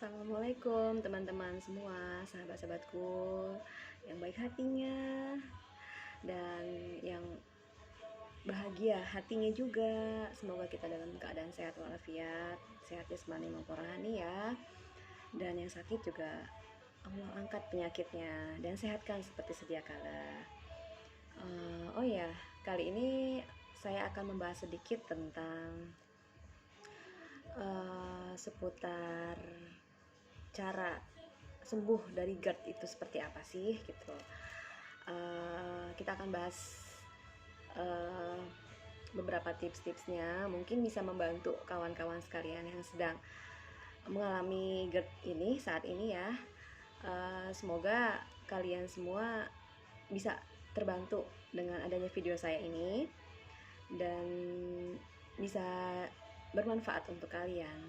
Assalamualaikum teman-teman semua, sahabat-sahabatku yang baik hatinya dan yang bahagia hatinya juga. Semoga kita dalam keadaan sehat walafiat, sehat jasmani maupun rohani ya. Dan yang sakit juga Allah angkat penyakitnya dan sehatkan seperti sedia kala. Oh ya, kali ini saya akan membahas sedikit tentang seputar cara sembuh dari GERD itu seperti apa sih gitu. Kita akan bahas beberapa tips-tipsnya, mungkin bisa membantu kawan-kawan sekalian yang sedang mengalami GERD ini saat ini ya. Semoga kalian semua bisa terbantu dengan adanya video saya ini dan bisa bermanfaat untuk kalian.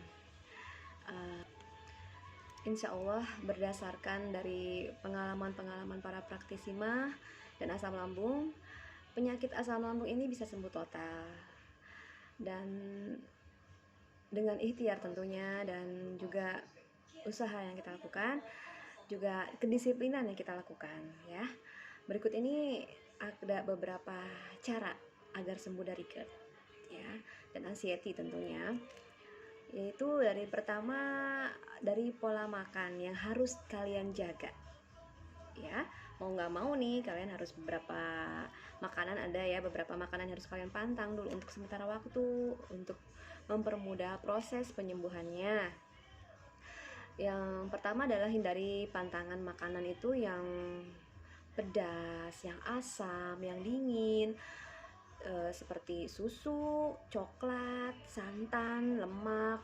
Insya Allah berdasarkan dari pengalaman-pengalaman para praktisi mah dan asam lambung, penyakit asam lambung ini bisa sembuh total. Dan dengan ikhtiar tentunya, dan juga usaha yang kita lakukan, juga kedisiplinan yang kita lakukan ya. Berikut ini ada beberapa cara agar sembuh dari GERD ya, dan anxiety tentunya. Yaitu dari pertama, dari pola makan yang harus kalian jaga ya. Mau nggak mau nih kalian harus beberapa makanan, ada ya beberapa makanan yang harus kalian pantang dulu untuk sementara waktu untuk mempermudah proses penyembuhannya. Yang pertama adalah hindari pantangan makanan itu yang pedas, yang asam, yang dingin, seperti susu, coklat, santan, lemak,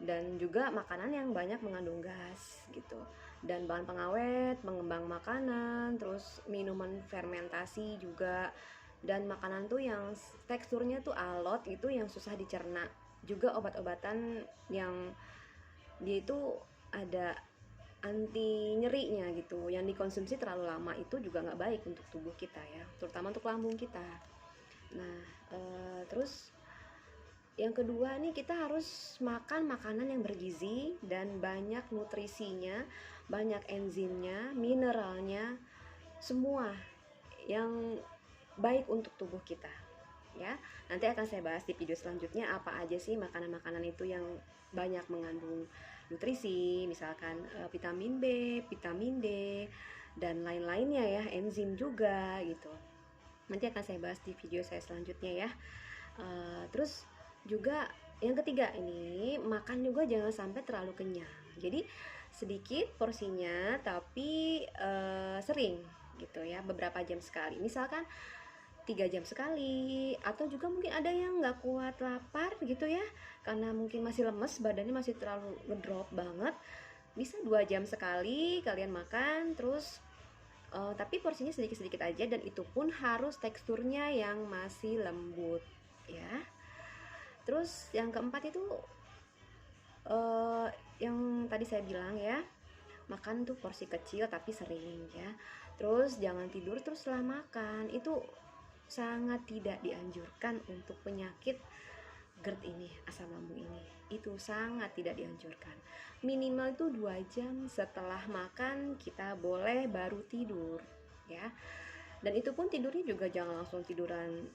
dan juga makanan yang banyak mengandung gas gitu, dan bahan pengawet, pengembang makanan, terus minuman fermentasi juga, dan makanan tuh yang teksturnya tuh alot itu yang susah dicerna, juga obat-obatan yang dia itu ada anti nyerinya gitu, yang dikonsumsi terlalu lama itu juga nggak baik untuk tubuh kita ya, terutama untuk lambung kita. Nah, terus yang kedua nih, kita harus makan makanan yang bergizi dan banyak nutrisinya, banyak enzimnya, mineralnya, semua yang baik untuk tubuh kita ya. Nanti akan saya bahas di video selanjutnya apa aja sih makanan-makanan itu yang banyak mengandung nutrisi, misalkan vitamin B, vitamin D, dan lain-lainnya ya, enzim juga gitu. Nanti akan saya bahas di video saya selanjutnya ya. Terus juga yang ketiga ini, makan juga jangan sampai terlalu kenyang. Jadi sedikit porsinya tapi sering gitu ya, beberapa jam sekali. Misalkan 3 jam sekali, atau juga mungkin ada yang nggak kuat lapar gitu ya, karena mungkin masih lemes, badannya masih terlalu ngedrop banget, bisa 2 jam sekali kalian makan. Terus tapi porsinya sedikit-sedikit aja, dan itu pun harus teksturnya yang masih lembut ya. Terus yang keempat itu yang tadi saya bilang ya, makan tuh porsi kecil tapi sering ya. Terus jangan tidur terus setelah makan, itu sangat tidak dianjurkan untuk penyakit GERD ini, asam lambung ini. Itu sangat tidak dianjurkan. Minimal itu 2 jam setelah makan kita boleh baru tidur ya. Dan itu pun tidurnya juga jangan langsung tiduran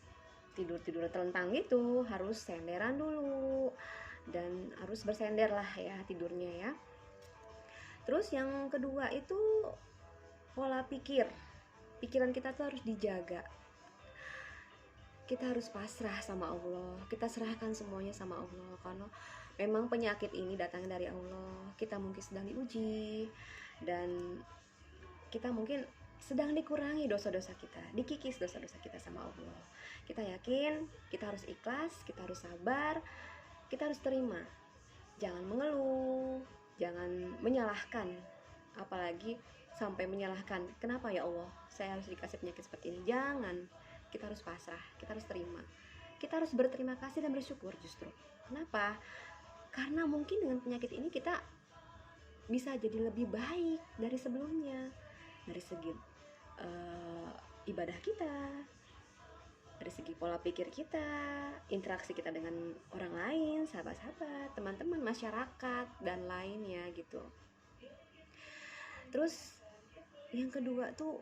telentang gitu, harus senderan dulu dan harus bersender lah ya tidurnya ya. Terus yang kedua itu pola pikir. Pikiran kita tuh harus dijaga. Kita harus pasrah sama Allah, kita serahkan semuanya sama Allah, karena memang penyakit ini datang dari Allah. Kita mungkin sedang diuji, dan kita mungkin sedang dikurangi dosa-dosa kita, dikikis dosa-dosa kita sama Allah. Kita yakin, kita harus ikhlas, kita harus sabar, kita harus terima. Jangan mengeluh, jangan menyalahkan, apalagi sampai menyalahkan, kenapa ya Allah saya harus dikasih penyakit seperti ini. Jangan, kita harus pasrah, kita harus terima, kita harus berterima kasih dan bersyukur justru. Kenapa? Karena mungkin dengan penyakit ini kita bisa jadi lebih baik dari sebelumnya, dari segi ibadah kita, dari segi pola pikir kita, interaksi kita dengan orang lain, sahabat-sahabat, teman-teman, masyarakat, dan lainnya gitu. Terus yang kedua tuh,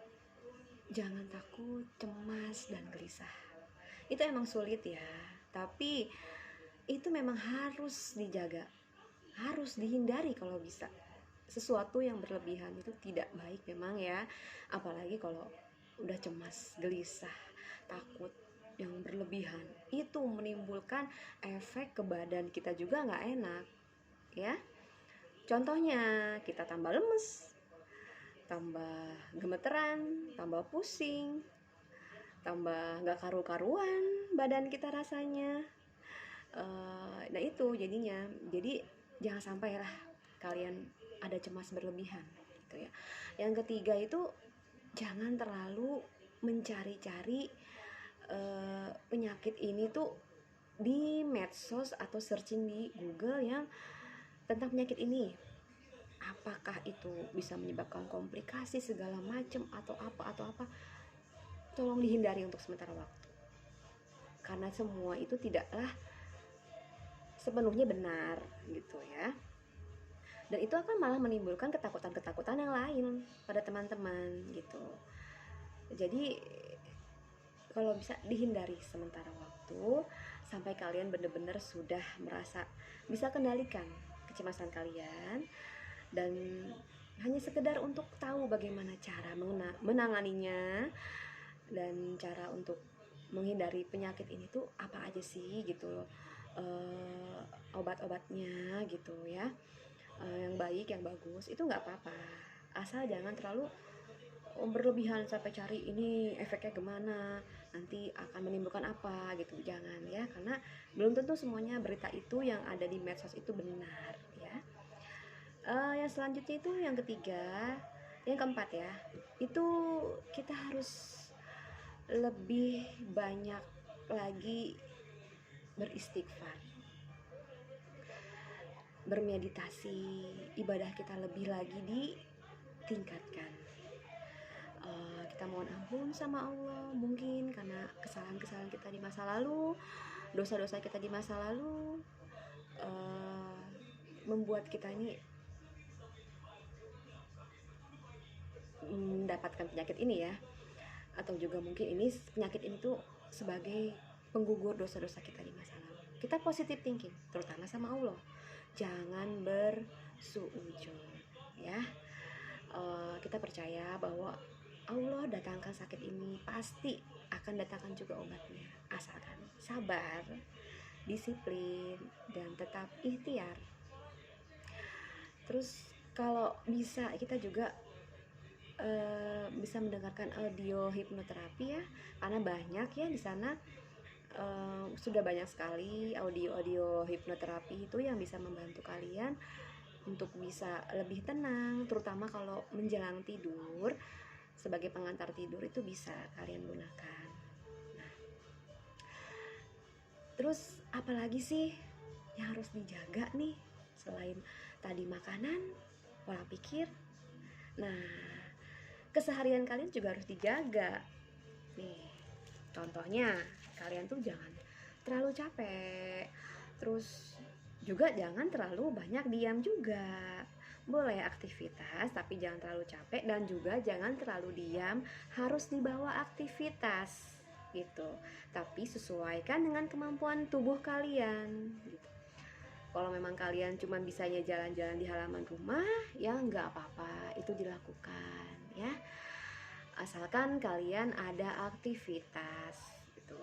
jangan takut, cemas, dan gelisah. Itu emang sulit ya, tapi itu memang harus dijaga, harus dihindari kalau bisa. Sesuatu yang berlebihan itu tidak baik memang ya, apalagi kalau udah cemas, gelisah, takut yang berlebihan, itu menimbulkan efek ke badan kita juga nggak enak ya. Contohnya kita tambah lemes, tambah gemeteran, tambah pusing, tambah nggak karu-karuan badan kita rasanya. Nah itu jadinya, jadi jangan sampai lah kalian ada cemas berlebihan gitu ya. Yang ketiga itu, jangan terlalu mencari-cari penyakit ini tuh di medsos atau searching di Google yang tentang penyakit ini. Apakah itu bisa menyebabkan komplikasi segala macam atau apa, tolong dihindari untuk sementara waktu, karena semua itu tidaklah sepenuhnya benar gitu ya. Dan itu akan malah menimbulkan ketakutan-ketakutan yang lain pada teman-teman gitu. Jadi kalau bisa dihindari sementara waktu sampai kalian benar-benar sudah merasa bisa kendalikan kecemasan kalian, dan hanya sekedar untuk tahu bagaimana cara menanganinya dan cara untuk menghindari penyakit ini tuh apa aja sih gitu, obat-obatnya gitu ya, yang baik, yang bagus itu nggak apa-apa, asal jangan terlalu berlebihan sampai cari ini efeknya gimana, nanti akan menimbulkan apa gitu, jangan ya, karena belum tentu semuanya berita itu yang ada di medsos itu benar ya. Yang selanjutnya itu yang ketiga, yang keempat ya, itu kita harus lebih banyak lagi beristighfar, bermeditasi, ibadah kita lebih lagi ditingkatkan. Kita mohon ampun sama Allah mungkin karena kesalahan-kesalahan kita di masa lalu, dosa-dosa kita di masa lalu membuat kita ini mendapatkan penyakit ini ya, atau juga mungkin ini penyakit ini tuh sebagai penggugur dosa-dosa kita di masa lalu. Kita positive thinking terutama sama Allah, jangan bersuudzon ya. Kita percaya bahwa Allah datangkan sakit ini pasti akan datangkan juga obatnya, asalkan sabar, disiplin, dan tetap ikhtiar. Terus kalau bisa kita juga bisa mendengarkan audio hipnoterapi ya, karena banyak ya di sana, sudah banyak sekali audio-audio hipnoterapi itu yang bisa membantu kalian untuk bisa lebih tenang, terutama kalau menjelang tidur, sebagai pengantar tidur itu bisa kalian gunakan. Nah, terus apalagi sih yang harus dijaga nih selain tadi makanan, pola pikir? Nah, keseharian kalian juga harus dijaga nih. Contohnya kalian tuh jangan terlalu capek, terus juga jangan terlalu banyak diam juga. Boleh aktivitas tapi jangan terlalu capek, dan juga jangan terlalu diam, harus dibawa aktivitas gitu, tapi sesuaikan dengan kemampuan tubuh kalian gitu. Kalau memang kalian cuma bisanya jalan-jalan di halaman rumah, ya nggak apa-apa, itu dilakukan ya, asalkan kalian ada aktivitas gitu.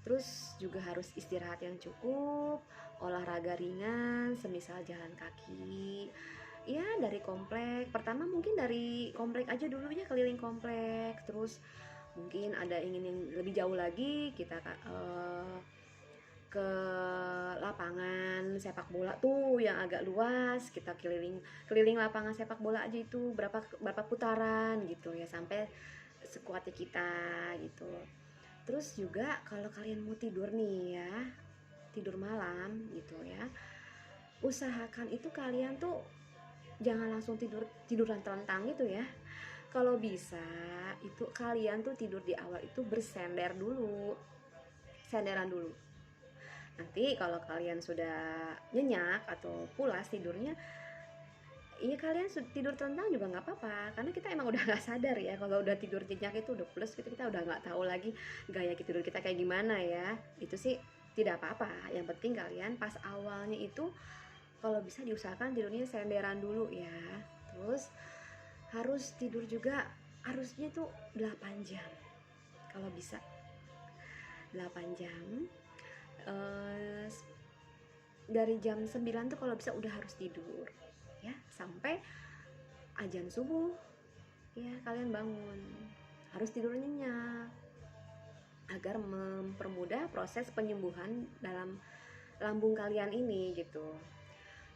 Terus juga harus istirahat yang cukup, olahraga ringan, semisal jalan kaki ya dari komplek. Pertama mungkin dari komplek aja dulu ya, keliling komplek. Terus mungkin ada ingin yang lebih jauh lagi, kita ke lapangan sepak bola tuh yang agak luas, kita keliling lapangan sepak bola aja itu berapa putaran gitu ya, sampai sekuatnya kita gitu. Terus juga kalau kalian mau tidur nih ya, tidur malam gitu ya, usahakan itu kalian tuh jangan langsung tiduran telentang gitu ya, Kalau bisa itu kalian tuh tidur di awal itu bersender dulu, senderan dulu. Nanti kalau kalian sudah nyenyak atau pulas tidurnya, iya kalian tidur telentang juga nggak apa-apa, karena kita emang udah nggak sadar ya kalau udah tidur nyenyak itu udah pulas gitu, kita udah nggak tahu lagi gaya tidur kita kayak gimana ya. Itu sih tidak apa-apa, yang penting kalian pas awalnya itu kalau bisa diusahakan tidurnya senderan dulu ya. Terus harus tidur juga, harusnya tuh 8 jam kalau bisa, 8 jam. Eh, dari jam 9 tuh kalau bisa udah harus tidur ya, sampai azan subuh ya kalian bangun. Harus tidur nyenyak agar mempermudah proses penyembuhan dalam lambung kalian ini gitu.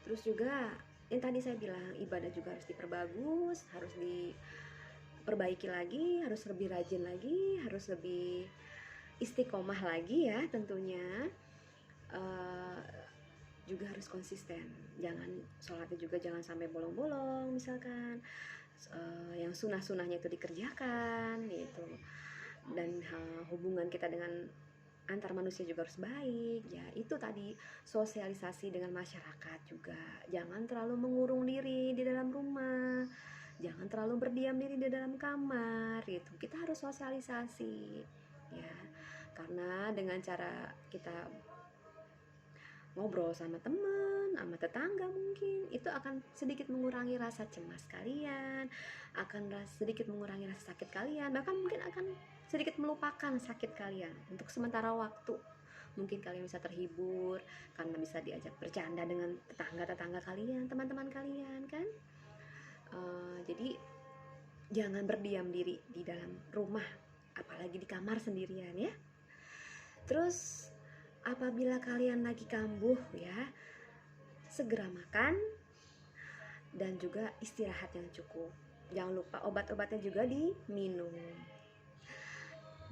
Terus juga yang tadi saya bilang, ibadah juga harus diperbagus, harus diperbaiki lagi, harus lebih rajin lagi, harus lebih istiqomah lagi ya tentunya. Juga harus konsisten, jangan sholatnya juga jangan sampai bolong-bolong misalkan. Yang sunah-sunahnya itu dikerjakan gitu. Dan hubungan kita dengan antar manusia juga harus baik ya. Itu tadi sosialisasi dengan masyarakat juga, jangan terlalu mengurung diri di dalam rumah, jangan terlalu berdiam diri di dalam kamar gitu. Kita harus sosialisasi ya, karena dengan cara kita ngobrol sama teman, sama tetangga mungkin itu akan sedikit mengurangi rasa cemas kalian, akan sedikit mengurangi rasa sakit kalian, bahkan mungkin akan sedikit melupakan sakit kalian untuk sementara waktu. Mungkin kalian bisa terhibur karena bisa diajak bercanda dengan tetangga-tetangga kalian, teman-teman kalian kan. Jadi jangan berdiam diri di dalam rumah, apalagi di kamar sendirian ya. Terus apabila kalian lagi kambuh ya, segera makan dan juga istirahat yang cukup. Jangan lupa obat-obatnya juga diminum.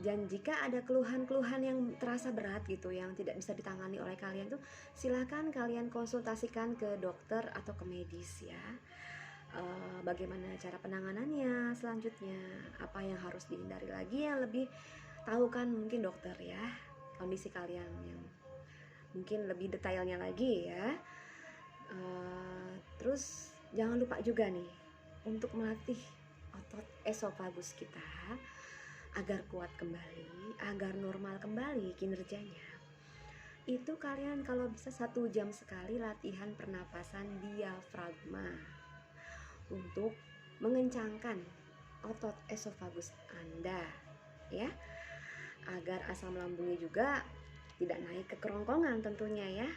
Dan jika ada keluhan-keluhan yang terasa berat gitu, yang tidak bisa ditangani oleh kalian tuh, silakan kalian konsultasikan ke dokter atau ke medis ya. Bagaimana cara penanganannya selanjutnya, apa yang harus dihindari lagi, yang lebih tahu kan mungkin dokter ya, kondisi kalian yang mungkin lebih detailnya lagi ya. Terus jangan lupa juga nih untuk melatih otot esofagus kita agar kuat kembali, agar normal kembali kinerjanya. Itu kalian kalau bisa 1 jam sekali latihan pernapasan diafragma untuk mengencangkan otot esofagus Anda ya, agar asam lambungnya juga tidak naik ke kerongkongan tentunya ya.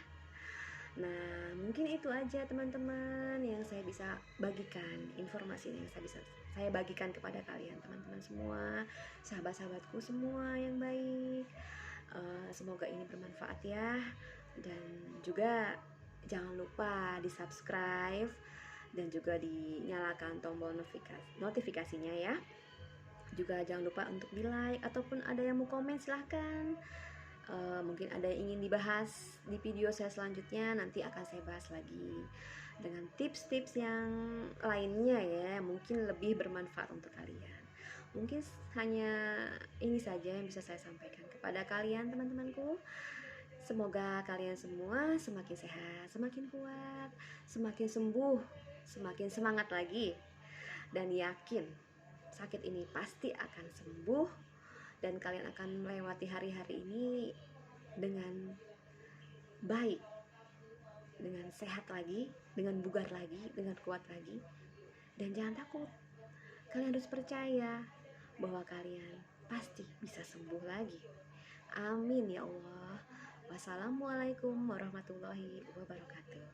Nah, mungkin itu aja teman-teman yang saya bisa bagikan, informasi yang saya bagikan kepada kalian teman-teman semua, sahabat-sahabatku semua yang baik. Semoga ini bermanfaat ya. Dan juga jangan lupa di subscribe dan juga dinyalakan tombol notifikasinya ya. Juga jangan lupa untuk di like, ataupun ada yang mau komen silahkan. Mungkin ada yang ingin dibahas di video saya selanjutnya, nanti akan saya bahas lagi dengan tips-tips yang lainnya ya, mungkin lebih bermanfaat untuk kalian. Mungkin hanya ini saja yang bisa saya sampaikan kepada kalian teman-temanku. Semoga kalian semua semakin sehat, semakin kuat, semakin sembuh, semakin semangat lagi, dan yakin sakit ini pasti akan sembuh dan kalian akan melewati hari-hari ini dengan baik, dengan sehat lagi, dengan bugar lagi, dengan kuat lagi. Dan jangan takut, kalian harus percaya bahwa kalian pasti bisa sembuh lagi. Amin ya Allah. Wassalamualaikum warahmatullahi wabarakatuh.